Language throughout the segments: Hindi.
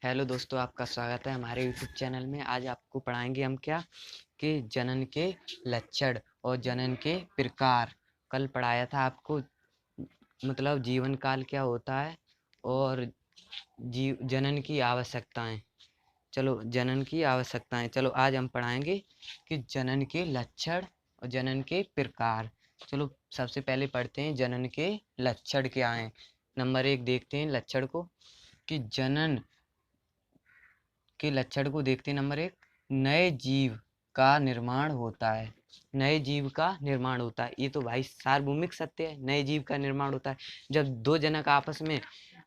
हेलो दोस्तों, आपका स्वागत है हमारे यूट्यूब चैनल में। आज आपको पढ़ाएंगे हम क्या कि जनन के लक्षण और जनन के प्रकार। कल पढ़ाया था आपको, मतलब जीवन काल क्या होता है और जनन की आवश्यकताएं। चलो, जनन की आवश्यकताएं। चलो आज हम पढ़ाएंगे कि जनन के लक्षण और जनन के प्रकार। चलो सबसे पहले पढ़ते हैं जनन के लक्षण क्या हैं। नंबर 1 देखते हैं लक्षण को, कि जनन के लक्षण को देखते हैं। नंबर 1, नए जीव का निर्माण होता है। नए जीव का निर्माण होता है, ये तो भाई सार्वभौमिक सत्य है। नए जीव का निर्माण होता है जब दो जनक आपस में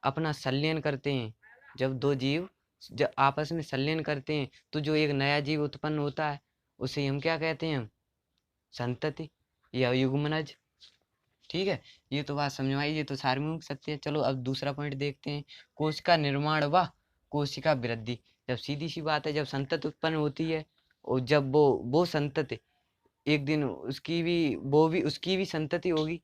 अपना संलयन करते हैं। जब दो जीव जब आपस में संलयन करते हैं तो जो एक नया जीव उत्पन्न होता है उसे हम क्या कहते हैं? संतति या युग्मनज। ठीक है, ये तो बात समझ में आई, ये तो सार्वभौमिक सत्य है। चलो अब दूसरा पॉइंट देखते हैं, कोश का निर्माण व कोशिका वृद्धि। जब सीधी सी बात है, जब संतति उत्पन्न होती है और जब वो संतति एक दिन उसकी भी संतति होगी,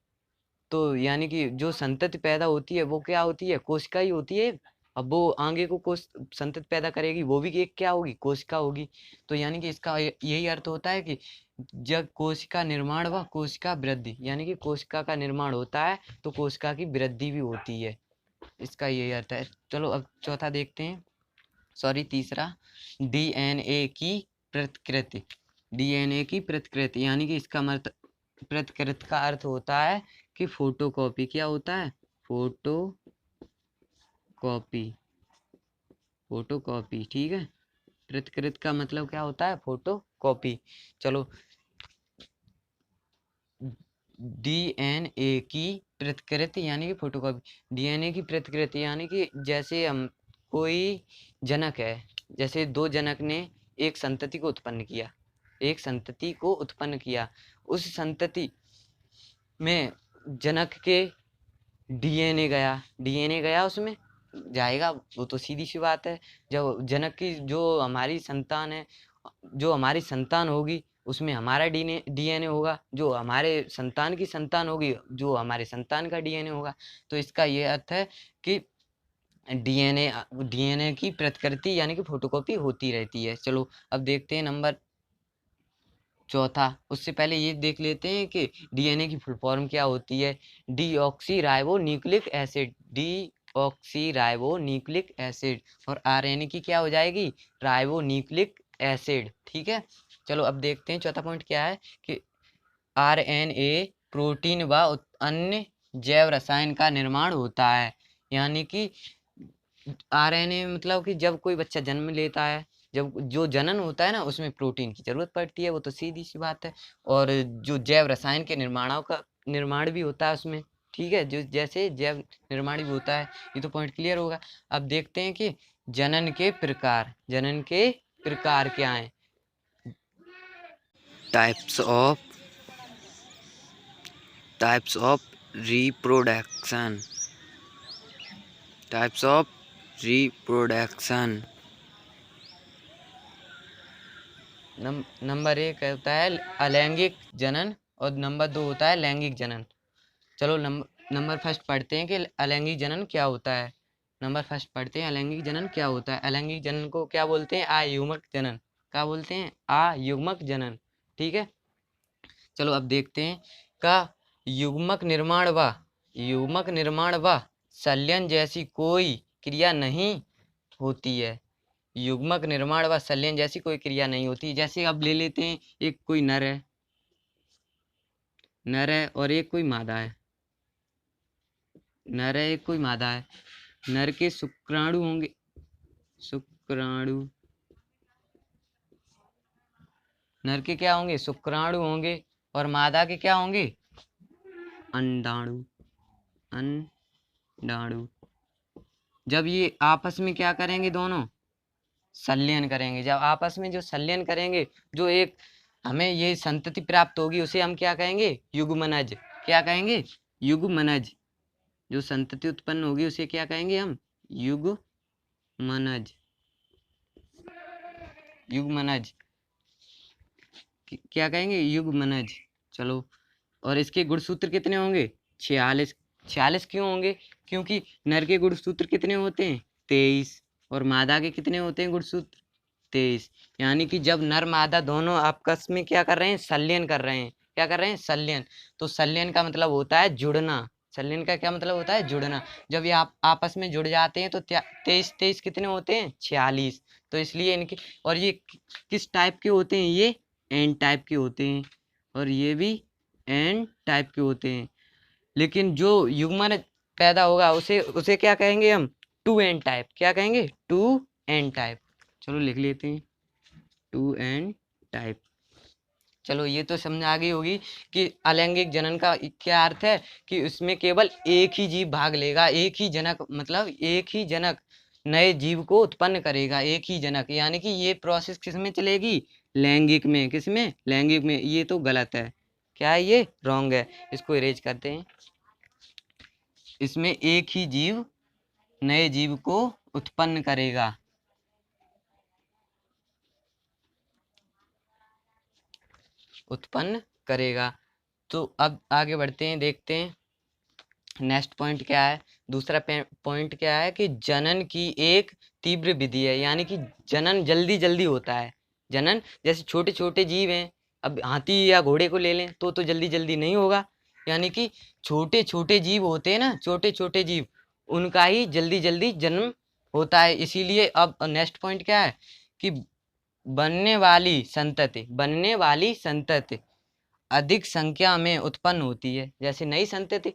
तो यानी कि जो संतति पैदा होती है वो क्या होती है? कोशिका ही होती है। अब वो आगे को कोश संतति पैदा करेगी, वो भी एक क्या होगी? कोशिका होगी। तो यानी कि इसका यही अर्थ होता है कि जब कोशिका निर्माण व कोशिका वृद्धि, यानी कि कोशिका का निर्माण होता है तो कोशिका की वृद्धि भी होती है। इसका यही अर्थ है। चलो अब चौथा देखते हैं, तीसरा, डीएनए की प्रतिकृति। डीएनए की प्रतिकृति यानी कि इसका मतलब, प्रतिकृति का अर्थ होता है कि फोटोकॉपी। क्या होता है? फोटोकॉपी। फोटोकॉपी, ठीक है। प्रतिकृति का मतलब क्या होता है? फोटोकॉपी। चलो, डीएनए की प्रतिकृति यानी कि फोटोकॉपी। डीएनए की प्रतिकृति यानी कि जैसे हम कोई जनक है, जैसे दो जनक ने एक संतति को उत्पन्न किया, एक संतति को उत्पन्न किया। उस संतति में जनक के डीएनए गया, उसमें जाएगा, वो तो सीधी सी बात है। जब जनक की जो हमारी संतान है, जो हमारी संतान होगी, उसमें हमारा डीएनए होगा, जो हमारे संतान की संतान होगी, जो हमारे संतान का डीएनए होगा। तो इसका ये अर्थ है कि डीएनए की प्रतिकृति यानी कि फोटोकॉपी होती रहती है। चलो अब देखते हैं नंबर चौथा। उससे पहले ये देख लेते हैं कि डीएनए की फुल फॉर्म क्या होती है। Deoxy ribo nucleic acid. Deoxy ribo nucleic acid. और आरएनए की क्या हो जाएगी? Ribo nucleic acid. ठीक है, चलो अब देखते हैं चौथा पॉइंट क्या है, कि आरएनए प्रोटीन व अन्य जैव रसायन का निर्माण होता है। यानी कि आरएनए मतलब कि जब कोई बच्चा जन्म लेता है, जब जो जनन होता है ना, उसमें प्रोटीन की जरूरत पड़ती है, वो तो सीधी सी बात है। और जो जैव रसायन के निर्माणों का निर्माण भी होता है उसमें। ठीक है, जो जैसे जैव निर्माण भी होता है। ये तो पॉइंट क्लियर होगा। अब देखते हैं कि जनन के प्रकार। जनन के प्रकार क्या हैं? Types of reproduction. Types of reproduction. Number 1 होता है अलैंगिक जनन और नंबर 2 होता है लैंगिक जनन। चलो नंबर फर्स्ट पढ़ते हैं कि अलैंगिक जनन क्या होता है। नंबर फर्स्ट पढ़ते हैं अलैंगिक जनन क्या होता है। अलैंगिक जनन को क्या बोलते हैं? अयुग्मक जनन। क्या बोलते हैं? अयुग्मक जनन। ठीक है, चलो अब देखते हैं का युग्मक निर्माण व संलयन जैसी कोई क्रिया नहीं होती है। युग्मक निर्माण व संलयन जैसी कोई क्रिया नहीं होती। जैसे अब ले लेते हैं, एक कोई नर है और एक कोई मादा है। नर है, एक कोई मादा है। नर के शुक्राणु होंगे, शुक्राणु। नर के क्या होंगे? शुक्राणु होंगे। और मादा के क्या होंगे? अंडाणु। अंडाणु। जब ये आपस में क्या करेंगे? दोनों संलयन करेंगे। जब आपस में जो संलयन करेंगे, जो एक हमें ये संतति प्राप्त होगी, उसे हम क्या कहेंगे? युग्मनज। क्या कहेंगे? युग्मनज। जो संतति उत्पन्न होगी उसे क्या कहेंगे हम? युग्मनज। युग्मनज क्या कहेंगे? युग्मनज। चलो, और इसके गुणसूत्र कितने होंगे? 46। 46 क्यों होंगे? क्योंकि नर के गुणसूत्र कितने होते हैं? 23। और मादा के कितने होते हैं गुणसूत्र? 23। यानी कि जब नर मादा दोनों आपस में क्या कर रहे हैं? संलयन कर रहे हैं। क्या कर रहे हैं? संलयन। तो संलयन का मतलब होता है जुड़ना। संलयन का क्या मतलब होता है? जुड़ना। जब ये आप आपस में जुड़ जाते हैं तो 23 23 कितने होते हैं? 46। तो इसलिए इनके, और ये किस टाइप के होते हैं? ये एन टाइप के होते हैं, और ये भी एन टाइप के होते हैं। लेकिन जो युग्मन पैदा होगा उसे उसे क्या कहेंगे हम? 2n type. क्या कहेंगे? 2n type. चलो लिख लेते हैं 2n टाइप। चलो ये तो समझ आ गई होगी कि अलैंगिक जनन का क्या अर्थ है, कि उसमें केवल एक ही जीव भाग लेगा, एक ही जनक, मतलब एक ही जनक नए जीव को उत्पन्न करेगा, एक ही जनक। यानी कि ये प्रोसेस किस में चलेगी? लैंगिक में। किस में? लैंगिक में। ये तो गलत है। क्या है ये? रॉन्ग है। इसको इरेज करते हैं। इसमें एक ही जीव नए जीव को उत्पन्न करेगा। उत्पन्न करेगा। तो अब आगे बढ़ते हैं, देखते हैं नेक्स्ट पॉइंट क्या है। दूसरा पॉइंट क्या है कि जनन की एक तीव्र विधि है। यानी कि जनन जल्दी जल्दी होता है। जनन जैसे छोटे छोटे जीव हैं, अब हाथी या घोड़े को ले लें तो जल्दी जल्दी नहीं होगा। यानी कि छोटे छोटे जीव होते हैं ना, छोटे छोटे जीव, उनका ही जल्दी जल्दी जन्म होता है। इसीलिए अब नेक्स्ट पॉइंट क्या है कि बनने वाली संतति अधिक संख्या में उत्पन्न होती है। जैसे नई संतति,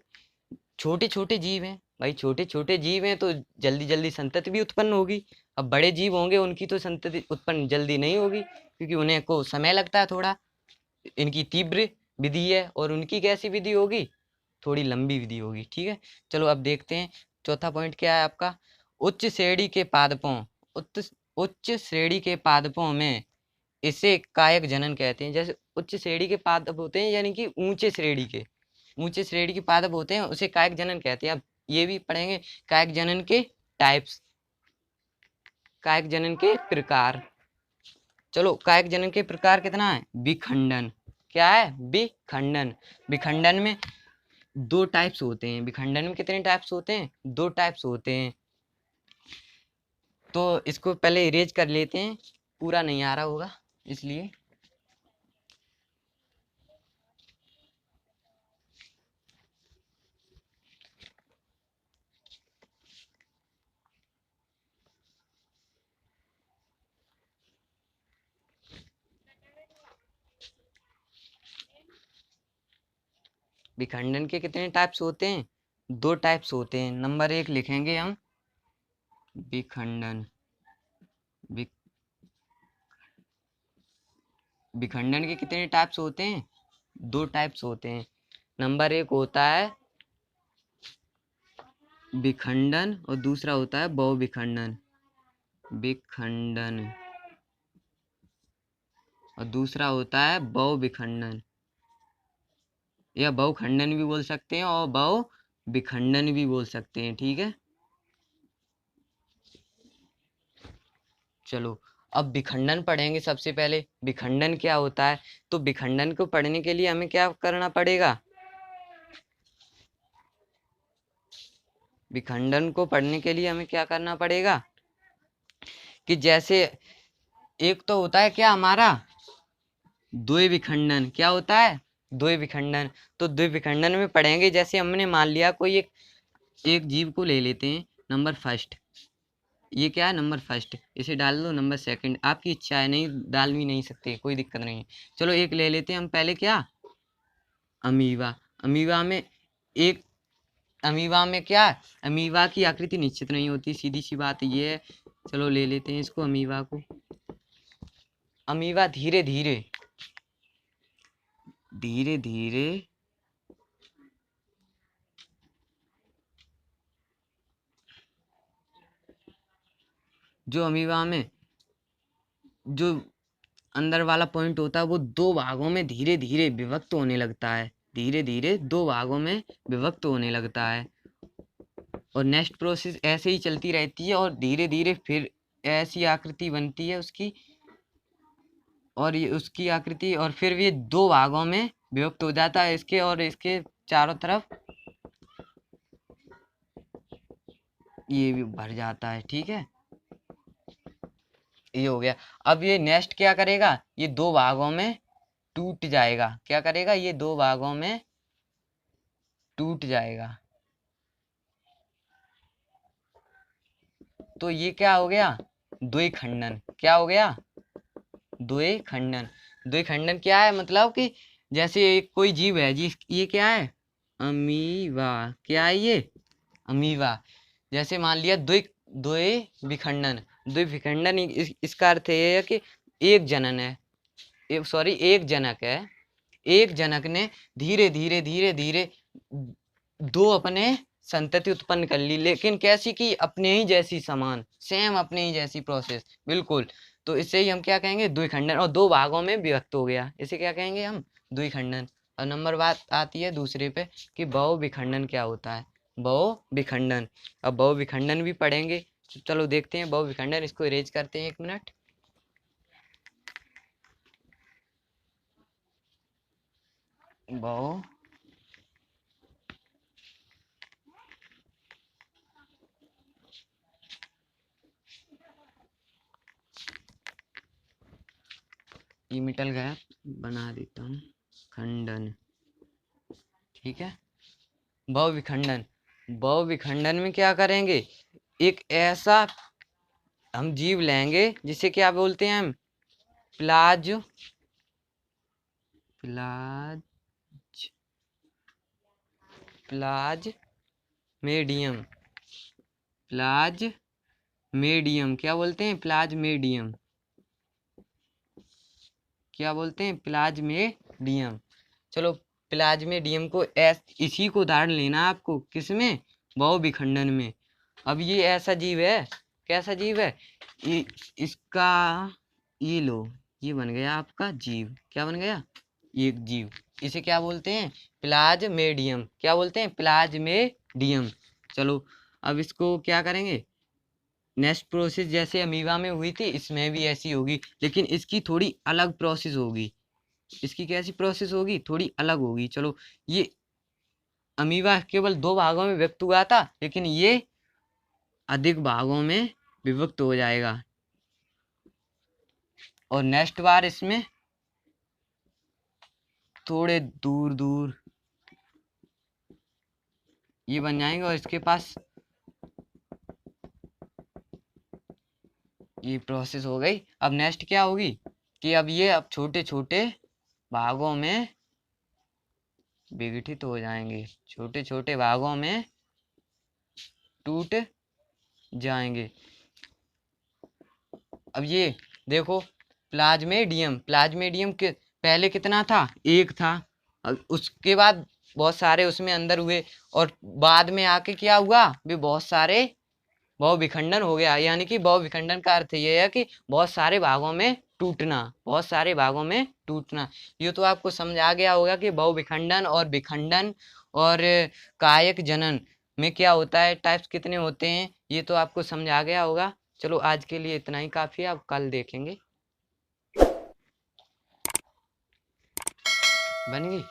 छोटे छोटे जीव हैं भाई, छोटे छोटे जीव हैं तो जल्दी जल्दी संतति भी उत्पन्न होगी। अब बड़े जीव होंगे उनकी तो संतति उत्पन्न जल्दी नहीं होगी, क्योंकि उन्हें को समय लगता है थोड़ा। इनकी तीव्र विधि है, और उनकी कैसी विधि होगी? थोड़ी लंबी विधि होगी। ठीक है, चलो अब देखते हैं चौथा पॉइंट क्या है आपका। उच्च श्रेणी के पादपों उच्च उच्च श्रेणी के पादपों में इसे कायक जनन कहते हैं। जैसे उच्च श्रेणी के पादप होते हैं, यानी कि ऊंचे श्रेणी के पादप होते हैं, उसे कायक जनन कहते हैं। अब ये भी पढ़ेंगे कायक जनन के टाइप्स, कायक जनन के प्रकार। चलो, कायक जनन के प्रकार कितना है? विखंडन। क्या है? विखंडन। विखंडन में दो टाइप्स होते हैं। विखंडन में कितने टाइप्स होते हैं? दो टाइप्स होते हैं। तो इसको पहले इरेज कर लेते हैं, पूरा नहीं आ रहा होगा इसलिए। विखंडन के कितने टाइप्स होते हैं? दो टाइप्स होते हैं। नंबर 1 लिखेंगे हम विखंडन। विखंडन के कितने टाइप्स होते हैं? दो टाइप्स होते हैं। नंबर 1 होता है विखंडन, और दूसरा होता है बहुविखंडन। विखंडन और दूसरा होता है बहुविखंडन, या बहुखंडन भी बोल सकते हैं और बहुविखंडन भी बोल सकते हैं। ठीक है, चलो अब विखंडन पढ़ेंगे। सबसे पहले विखंडन क्या होता है, तो विखंडन को पढ़ने के लिए हमें क्या करना पड़ेगा? विखंडन को पढ़ने के लिए हमें क्या करना पड़ेगा कि जैसे एक तो होता है क्या हमारा द्विविखंडन। क्या होता है? द्विविखंडन। तो द्विविखंडन में पढ़ेंगे, जैसे हमने मान लिया कोई एक जीव को ले लेते हैं, नंबर फर्स्ट। ये क्या है? Number first. इसे डाल दो नंबर सेकंड, आपकी इच्छा है, नहीं डाल भी नहीं सकते, कोई दिक्कत नहीं है। चलो एक ले लेते हैं हम पहले, क्या? अमीबा। अमीबा में एक अमीबा में क्या है? अमीबा की आकृति निश्चित नहीं होती, सीधी सी बात ये है। चलो ले लेते हैं इसको, अमीबा को। अमीबा धीरे धीरे धीरे धीरे जो अमीबा में जो अंदर वाला पॉइंट होता है वो दो भागों में धीरे धीरे विभक्त होने लगता है। धीरे धीरे दो भागों में विभक्त होने लगता है, और नेक्स्ट प्रोसेस ऐसे ही चलती रहती है, और धीरे धीरे फिर ऐसी आकृति बनती है उसकी, और ये उसकी आकृति, और फिर ये दो भागों में विभक्त हो जाता है, इसके और इसके चारों तरफ ये भी भर जाता है। ठीक है, ये हो गया। अब ये नेक्स्ट क्या करेगा, ये दो भागों में टूट जाएगा। क्या करेगा, ये दो भागों में टूट जाएगा। तो ये क्या हो गया, द्विखंडन। क्या हो गया, द्विखंडन। द्विखंडन क्या है, मतलब कि जैसे एक कोई जीव है जी, ये क्या है, अमीबा। क्या है ये, अमीबा। जैसे मान लिया द्विविखंडन। द्विविखंडन इसका अर्थ ये है कि एक जनन है, एक जनक है। एक जनक ने धीरे धीरे धीरे धीरे दो अपने संतति उत्पन्न कर ली, लेकिन कैसी की, अपने ही जैसी, समान, सेम अपने ही जैसी प्रोसेस, बिल्कुल। तो इससे ही हम क्या कहेंगे, द्विखंडन। और दो भागों में विभक्त हो गया, इसे क्या कहेंगे हम, द्विखंडन। और नंबर बात आती है दूसरे पे कि बहुविखंडन क्या होता है। बहुविखंडन, अब बहुविखंडन भी पढ़ेंगे। तो चलो देखते हैं बहुविखंडन। इसको इरेज करते हैं, 1 मिनट। बहु ये मिटल गया, बना देता हूँ, खंडन। ठीक है, बहुविखंडन। बहुविखंडन में क्या करेंगे, एक ऐसा हम जीव लेंगे जिसे क्या बोलते हैं हम, प्लाज प्लाज प्लाज मीडियम। प्लाज मीडियम क्या बोलते हैं, प्लाज मीडियम। क्या बोलते हैं, प्लाज्मेडियम। चलो प्लाज्मेडियम को इसी को उदाहरण लेना आपको, किसमें, बहुविखंडन में। अब ये ऐसा जीव है, कैसा जीव है, ये इसका, ये लो, ये बन गया आपका जीव। क्या बन गया, एक जीव। इसे क्या बोलते हैं, प्लाज्मेडियम। क्या बोलते हैं, प्लाज्मेडियम। चलो अब इसको क्या करेंगे, नेक्स्ट प्रोसेस जैसे अमीबा में हुई थी, इसमें भी ऐसी होगी, लेकिन इसकी थोड़ी अलग प्रोसेस होगी। इसकी कैसी प्रोसेस होगी, थोड़ी अलग होगी। चलो, ये अमीबा केवल दो भागों में विभक्त हुआ था, लेकिन ये अधिक भागों में विभक्त हो जाएगा। और नेक्स्ट बार इसमें थोड़े दूर दूर ये बन जाएंगे, और इसके पास ये प्रोसेस हो गई। अब नेक्स्ट क्या होगी कि अब ये अब छोटे छोटे भागों में विघटित हो जाएंगे, छोटे छोटे भागों में टूट जाएंगे। अब ये देखो, प्लाज्मेडियम के पहले कितना था, एक था। उसके बाद बहुत सारे उसमें अंदर हुए, और बाद में आके क्या हुआ, भी बहुत सारे बहुविखंडन हो गया। यानी कि बहुविखंडन का अर्थ ये है कि बहुत सारे भागों में टूटना, बहुत सारे भागों में टूटना। ये तो आपको समझ आ गया होगा कि बहुविखंडन और विखंडन और कायक जनन में क्या होता है, टाइप्स कितने होते हैं, ये तो आपको समझ आ गया होगा। चलो आज के लिए इतना ही काफ़ी है, अब कल देखेंगे। बन गई।